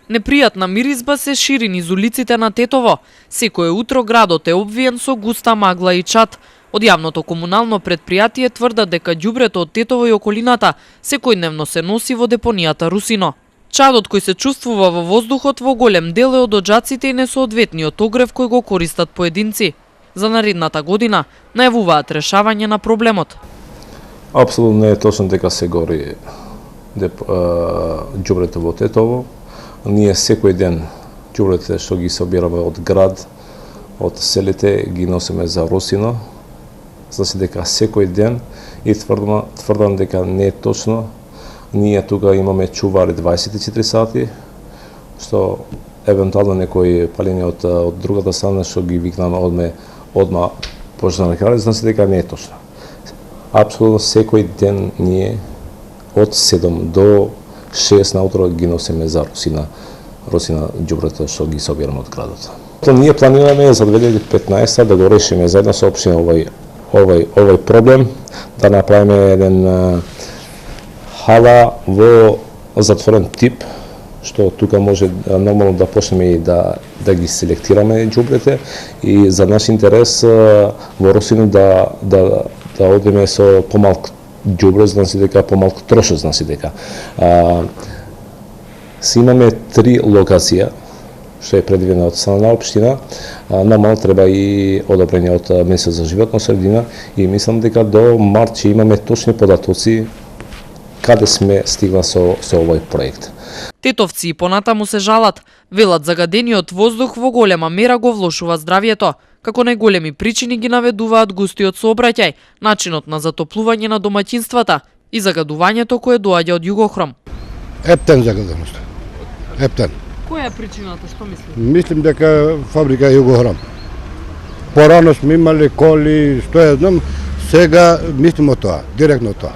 Непријатна миризба се шири низ улиците на Тетово. Секое утро градот е обвиен со густа магла и чад. Од јавното комунално предпријатие тврдат дека ѓубрето од Тетово и околината секојдневно се носи во депонијата Русино. Чадот кој се чувствува во воздухот во голем дел е од оджаците и несоодветниот огрев кој го користат поединци. За наредната година најавуваат решавање на проблемот. Апсолутно не е точно дека се гори ѓубрето во Тетово. Ние секој ден ѓубрете што ги собираме од град, од селите, ги носиме за Русино. Значи дека секој ден и тврдам дека не е точно. Ние тука имаме чувари 24 сати, што евентуално некој палење од другата страна што ги викнаме одма пожарна крале, значи дека не е точно. Апсолутно секој ден ние од 7 до 6 наутро ги носиме за Русина ѓубрето што ги собираме од градот. Ние планираме за 2015 да го решиме заедно со општина овој проблем, да направиме еден хала во затворен тип, што тука може нормално да почнеме и да ги селектираме ѓубрете и за наш интерес во Русино да одиме со помалку ѓубре, значи дека помалку трошоци, значи дека си имаме 3 локација што е предвидено од страна на општина, нормално треба и одобрење од Министерството за животна средина и мислам дека до март ќе имаме точни податоци каде сме стигнали со овој проект. Тетовци и понатаму се жалат, велат загадениот воздух во голема мера го влошува здравјето. Како најголеми причини ги наведуваат густиот сообраќај, начинот на затоплување на домаќинствата и загадувањето кое доаѓа од југохром. Ептен загаденост. Ептен. Која е причината, што мислите? Мислим дека фабрика Југохром. Порано сме имали коли, што ја знам, сега мислимо тоа, директно тоа.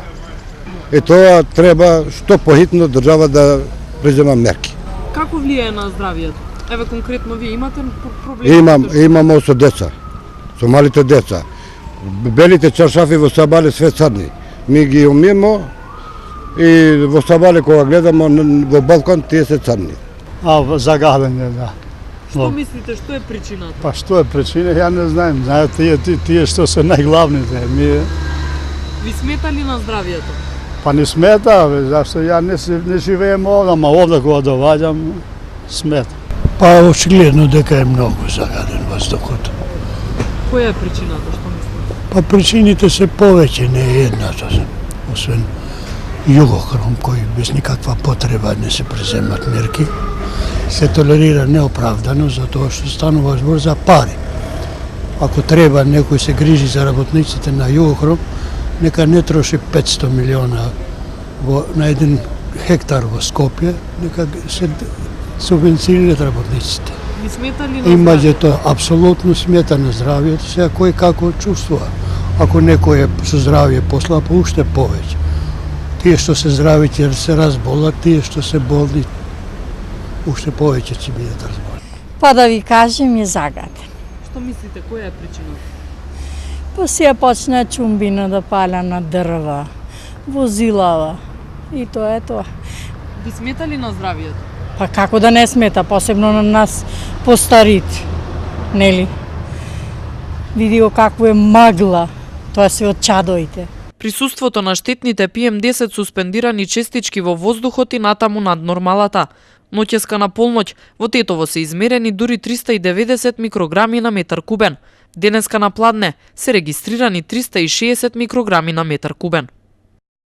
И тоа треба што похитно држава да презема мерки. Како влијае на здравјето? Еве конкретно вие имате проблеми? Имам со деца, со малите деца. Белите чаршафи во сабале све црни. Ми ги умиемо и во сабале кога гледамо во балкон тие се црни. Загадење, да. Што мислите, што е причината? Па што е причина, ја не знаем. Знаете, тие што се најглавните. Ви смета ли на здравјето? Па не смета, зашто ја не живеем овде, ама овде кога доваѓам, смета. Па очигледно дека е многу загаден воздухот. Која е причината, што мислите? Па причините се повеќе, не е едната. Освен Југохром, кој без никаква потреба не се преземат мерки, се толерира неоправдано, затоа што станува збор за пари. Ако треба некој се грижи за работниците на Југохром, нека не троши 500 милиона на еден хектар во Скопје, нека се субвенцират работниците. Ви смета ли на Имаѓето апсолутно смета на здравјето, сега кој како чувствува. Ако некој е со здравје послаб, уште повеќе. Тие што се здрави ќе се разболат, тие што се болни уште повеќе ќе бидат разболени. Па да ви кажем е загаден. Што мислите, која е причината? Па сега почна чумбина да паля на дрва, возилава и тоа е тоа. Ви смета ли на здравјето? Па како да не смета, посебно на нас постарите, нели? Види го какво е магла, тоа се од чадоите. Присуството на штетните PM10 суспендирани честички во воздухот и натаму над нормалата. Ноќеска на полноќ во Тетово се измерени дури 390 микрограми на метар кубен. Денеска на пладне се регистрирани 360 микрограми на метар кубен.